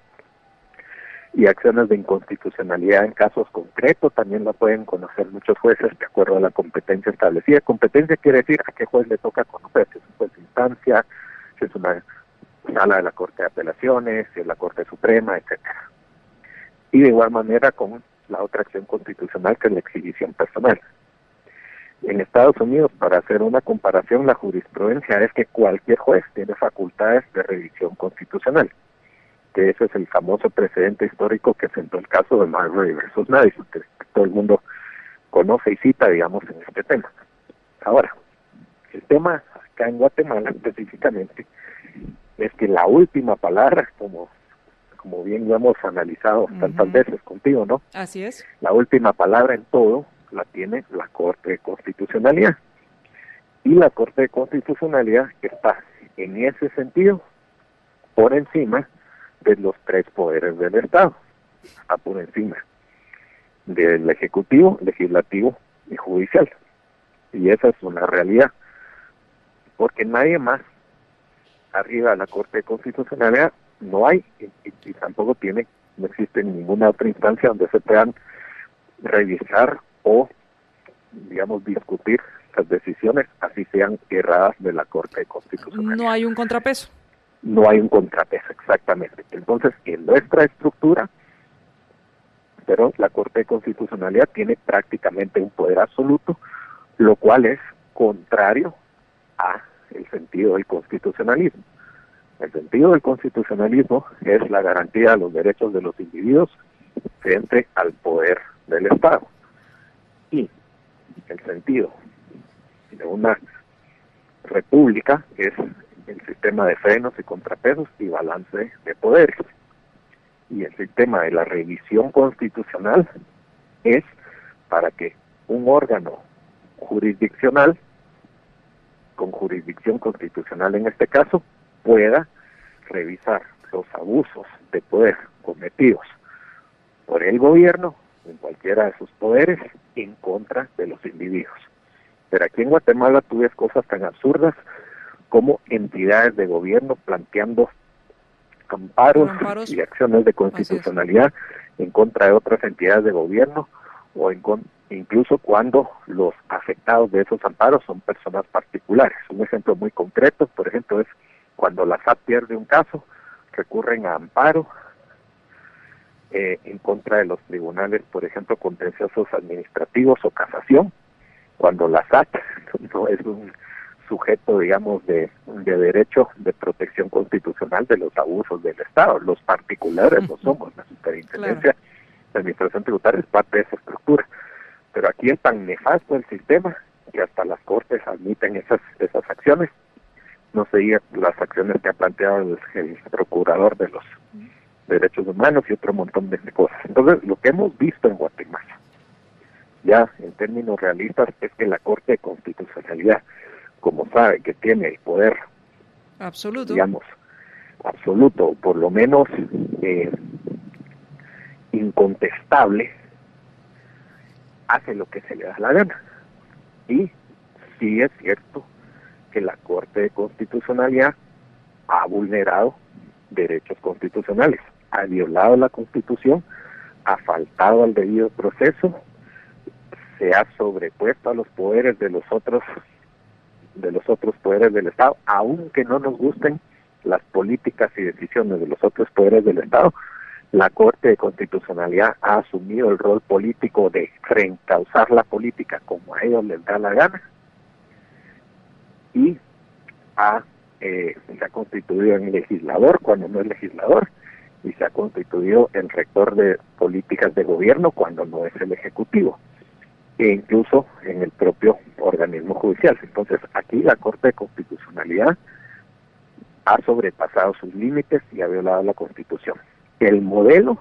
y acciones de inconstitucionalidad en casos concretos también la pueden conocer muchos jueces de acuerdo a la competencia establecida. Competencia quiere decir a qué juez le toca conocer, si es un juez de instancia, si es una sala de la Corte de Apelaciones, si es la Corte Suprema, etcétera. Y de igual manera con la otra acción constitucional, que es la exhibición personal. En Estados Unidos, para hacer una comparación, la jurisprudencia es que cualquier juez tiene facultades de revisión constitucional, que ese es el famoso precedente histórico que sentó el caso de Marbury versus Madison, que todo el mundo conoce y cita, digamos, en este tema. Ahora, el tema acá en Guatemala específicamente es que la última palabra, como bien lo hemos analizado tantas veces contigo, ¿no? Así es. La última palabra en todo la tiene la Corte de Constitucionalidad. Y la Corte de Constitucionalidad está, en ese sentido, por encima de los tres poderes del Estado. Está por encima del Ejecutivo, Legislativo y Judicial. Y esa es una realidad. Porque nadie más arriba de la Corte de Constitucionalidad no hay, y tampoco no existe ninguna otra instancia donde se puedan revisar o, digamos, discutir las decisiones, así sean erradas, de la Corte de Constitucionalidad. No hay un contrapeso. No hay un contrapeso, exactamente. Entonces, en nuestra estructura, pero la Corte de Constitucionalidad tiene prácticamente un poder absoluto, lo cual es contrario a el sentido del constitucionalismo. El sentido del constitucionalismo es la garantía de los derechos de los individuos frente al poder del Estado. Y el sentido de una república es el sistema de frenos y contrapesos y balance de poderes. Y el sistema de la revisión constitucional es para que un órgano jurisdiccional, con jurisdicción constitucional en este caso, pueda revisar los abusos de poder cometidos por el gobierno en cualquiera de sus poderes en contra de los individuos. Pero aquí en Guatemala tú ves cosas tan absurdas como entidades de gobierno planteando amparos y acciones de constitucionalidad en contra de otras entidades de gobierno, o incluso cuando los afectados de esos amparos son personas particulares. Un ejemplo muy concreto, por ejemplo, es cuando la SAT pierde un caso, recurren a amparo en contra de los tribunales, por ejemplo, contenciosos administrativos o casación, cuando la SAT no es un sujeto, digamos, de derecho de protección constitucional de los abusos del Estado. Los particulares lo somos, la Superintendencia de Administración Tributaria es parte de esa estructura. Pero aquí es tan nefasto el sistema que hasta las Cortes admiten esas acciones. No se diga las acciones que ha planteado el procurador de los derechos humanos y otro montón de cosas. Entonces, lo que hemos visto en Guatemala, ya en términos realistas, es que la Corte de Constitucionalidad, como sabe que tiene el poder absoluto, digamos, absoluto, por lo menos incontestable, hace lo que se le da la gana. Y sí es cierto que la Corte de Constitucionalidad ha vulnerado derechos constitucionales, ha violado la Constitución, ha faltado al debido proceso, se ha sobrepuesto a los poderes de los otros poderes del Estado, aunque no nos gusten las políticas y decisiones de los otros poderes del Estado. La Corte de Constitucionalidad ha asumido el rol político de reencauzar la política como a ellos les da la gana, y se ha constituido en legislador cuando no es legislador, y se ha constituido en rector de políticas de gobierno cuando no es el Ejecutivo, e incluso en el propio organismo judicial. Entonces, aquí la Corte de Constitucionalidad ha sobrepasado sus límites y ha violado la Constitución. El modelo,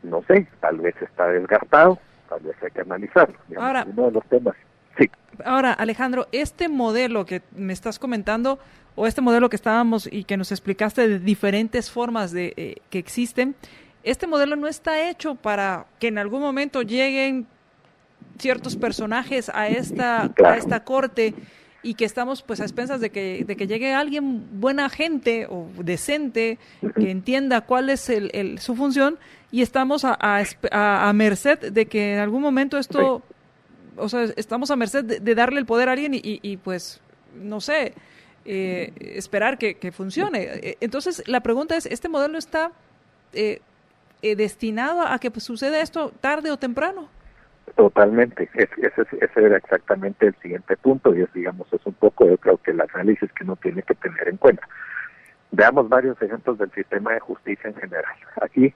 no sé, tal vez está desgastado, tal vez hay que analizarlo. Digamos, ahora, uno de los temas. Sí. Ahora, Alejandro, este modelo que me estás comentando, o este modelo que estábamos y que nos explicaste de diferentes formas que existen, este modelo no está hecho para que en algún momento lleguen ciertos personajes a esta corte y que estamos pues a expensas de que llegue alguien, buena gente o decente, que entienda cuál es su función, y estamos a merced de que en algún momento esto, o sea, estamos a merced de darle el poder a alguien y pues, no sé, esperar que funcione. Entonces, la pregunta es, ¿este modelo está destinado a que pues, suceda esto tarde o temprano? Totalmente, ese era exactamente el siguiente punto y es un poco, yo creo que el análisis que uno tiene que tener en cuenta. Veamos varios ejemplos del sistema de justicia en general. Aquí,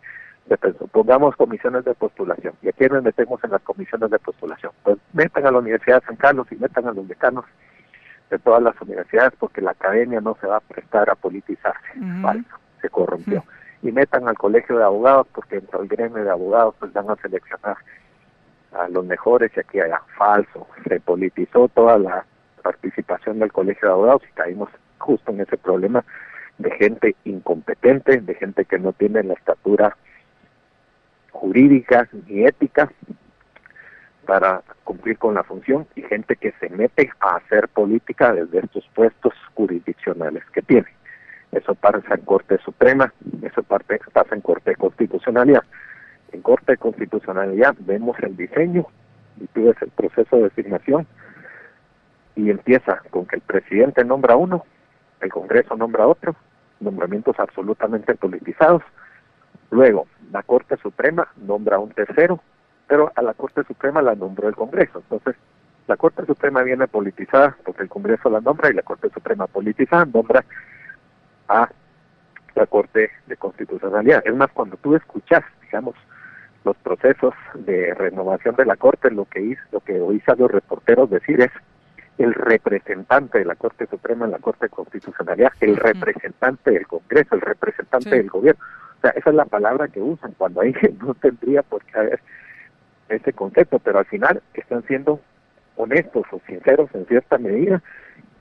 pongamos comisiones de postulación, y aquí nos metemos en las comisiones de postulación. Pues metan a la Universidad de San Carlos y metan a los decanos de todas las universidades porque la academia no se va a prestar a politizarse, falso, se corrompió. Y metan al colegio de abogados porque dentro del gremio de abogados pues van a seleccionar a los mejores y aquí allá, falso, se politizó toda la participación del colegio de abogados y caímos justo en ese problema de gente incompetente, de gente que no tiene la estatura jurídica ni ética para cumplir con la función y gente que se mete a hacer política desde estos puestos jurisdiccionales que tiene. Eso pasa en Corte Suprema, eso pasa en Corte de Constitucionalidad. En Corte de Constitucionalidad vemos el diseño y tú ves el proceso de designación y empieza con que el presidente nombra uno, el Congreso nombra otro, nombramientos absolutamente politizados. Luego, la Corte Suprema nombra un tercero, pero a la Corte Suprema la nombró el Congreso. Entonces, la Corte Suprema viene politizada porque el Congreso la nombra y la Corte Suprema politizada nombra a la Corte de Constitucionalidad. Es más, cuando tú escuchas, digamos, los procesos de renovación de la Corte, lo que oís a los reporteros decir es el representante de la Corte Suprema en la Corte de Constitucionalidad, el representante del Congreso, el representante del gobierno. O sea, esa es la palabra que usan, cuando ahí no tendría por qué haber ese concepto, pero al final están siendo honestos o sinceros en cierta medida,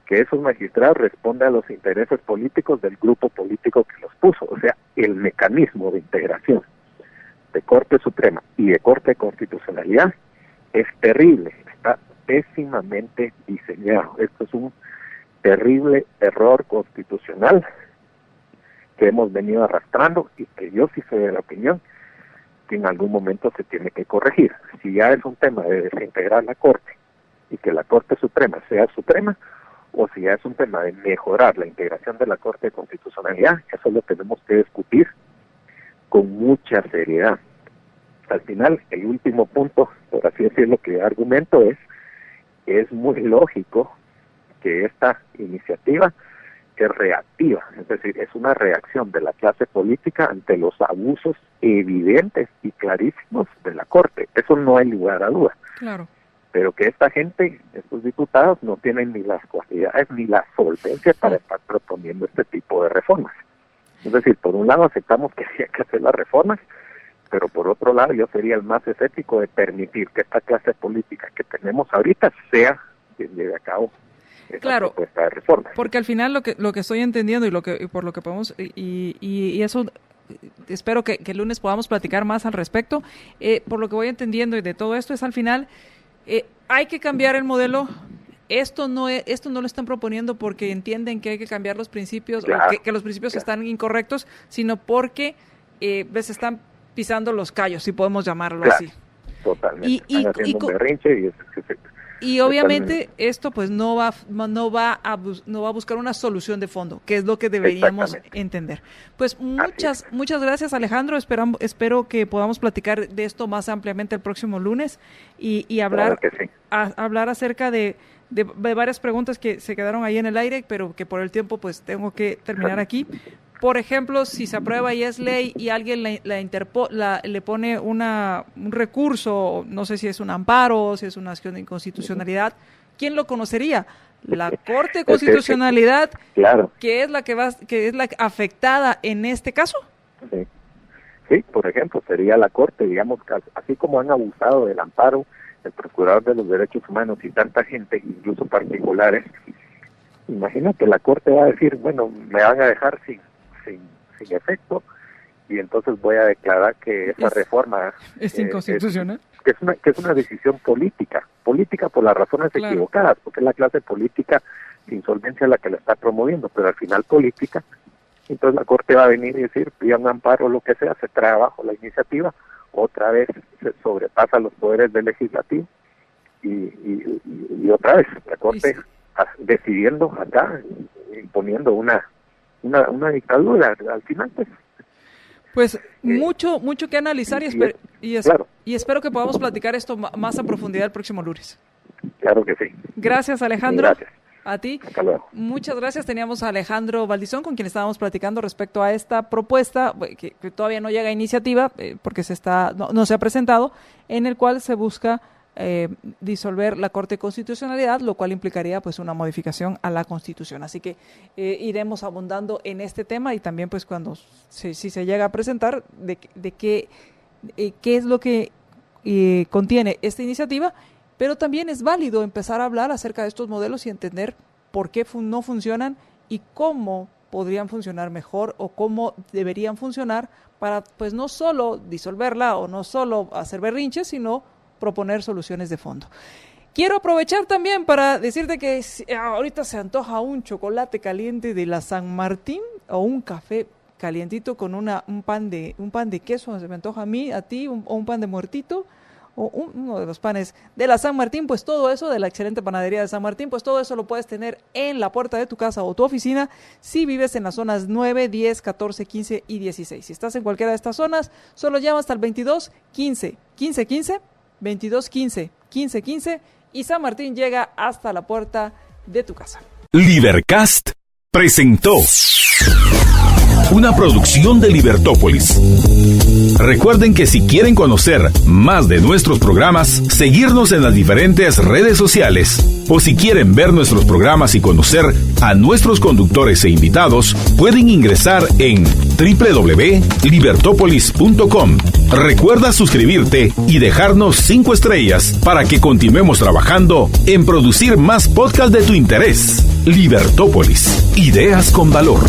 que esos magistrados responden a los intereses políticos del grupo político que los puso. O sea, el mecanismo de integración de Corte Suprema y de Corte de Constitucionalidad es terrible, está pésimamente diseñado. Esto es un terrible error constitucional que hemos venido arrastrando y que yo sí soy de la opinión que en algún momento se tiene que corregir. Si ya es un tema de desintegrar la Corte y que la Corte Suprema sea suprema, o si ya es un tema de mejorar la integración de la Corte de Constitucionalidad, eso lo tenemos que discutir con mucha seriedad. Al final, el último punto, por así decirlo, que argumento es muy lógico que esta iniciativa es reactiva, es decir, es una reacción de la clase política ante los abusos evidentes y clarísimos de la Corte. Eso no hay lugar a duda. Claro. Pero que esta gente, estos diputados, no tienen ni las cualidades ni la solvencia para estar proponiendo este tipo de reformas. Es decir, por un lado aceptamos que hay que hacer las reformas, pero por otro lado yo sería el más escéptico de permitir que esta clase política que tenemos ahorita sea quien lleve a cabo esa propuesta de reforma. Porque al final lo que estoy entendiendo y por lo que podemos y eso espero que el lunes podamos platicar más al respecto. Por lo que voy entendiendo y de todo esto es al final hay que cambiar el modelo. Esto no lo están proponiendo porque entienden que hay que cambiar los principios, claro, o que los principios están incorrectos, sino porque se están pisando los callos, si podemos llamarlo así. Totalmente. Están haciendo un berrinche y obviamente esto pues no va a buscar una solución de fondo, que es lo que deberíamos entender. Pues muchas gracias, Alejandro. Espero que podamos platicar de esto más ampliamente el próximo lunes y hablar, claro que sí, hablar acerca de varias preguntas que se quedaron ahí en el aire, pero que por el tiempo pues tengo que terminar aquí. Por ejemplo, si se aprueba y es ley y alguien le pone un recurso, no sé si es un amparo, si es una acción de inconstitucionalidad, ¿quién lo conocería? La Corte de Constitucionalidad, claro, que es la afectada en este caso. Sí, por ejemplo, sería la Corte, digamos, así como han abusado del amparo, el Procurador de los Derechos Humanos y tanta gente, incluso particulares. Imagínate, la Corte va a decir, bueno, me van a dejar sin efecto y entonces voy a declarar que esa reforma es inconstitucional. que es una decisión política por las razones equivocadas, porque es la clase política de insolvencia la que la está promoviendo, pero al final política. Entonces la Corte va a venir y decir, pida un amparo o lo que sea, se trae abajo la iniciativa, otra vez se sobrepasa los poderes del legislativo y otra vez la Corte decidiendo acá, imponiendo una dictadura. Al final pues mucho que analizar y espero que podamos platicar esto más a profundidad el próximo lunes. Claro que sí. Gracias, Alejandro. Gracias. A ti. Hasta luego. Muchas gracias. Teníamos a Alejandro Valdizón, con quien estábamos platicando respecto a esta propuesta que todavía no llega a iniciativa porque no se ha presentado, en el cual se busca disolver la Corte de Constitucionalidad, lo cual implicaría pues una modificación a la Constitución. Así que iremos abundando en este tema y también pues cuando si se llega a presentar de qué es lo que contiene esta iniciativa. Pero también es válido empezar a hablar acerca de estos modelos y entender por qué no funcionan y cómo podrían funcionar mejor o cómo deberían funcionar para pues no solo disolverla o no solo hacer berrinches, sino proponer soluciones de fondo. Quiero aprovechar también para decirte que ahorita se antoja un chocolate caliente de la San Martín o un café calientito con un pan de queso, se me antoja a mí, a ti, o un pan de muertito, o uno de los panes de la San Martín, pues todo eso, de la excelente panadería de San Martín, pues todo eso lo puedes tener en la puerta de tu casa o tu oficina si vives en las zonas 9, 10, 14, 15 y 16. Si estás en cualquiera de estas zonas, solo llama hasta el 22 15 15 15, 22 15 15 15 y San Martín llega hasta la puerta de tu casa. Libercast presentó una producción de Libertópolis. Recuerden que si quieren conocer más de nuestros programas, seguirnos en las diferentes redes sociales, o si quieren ver nuestros programas y conocer a nuestros conductores e invitados, pueden ingresar en www.libertopolis.com. Recuerda suscribirte y dejarnos 5 estrellas para que continuemos trabajando en producir más podcasts de tu interés. Libertópolis, ideas con valor.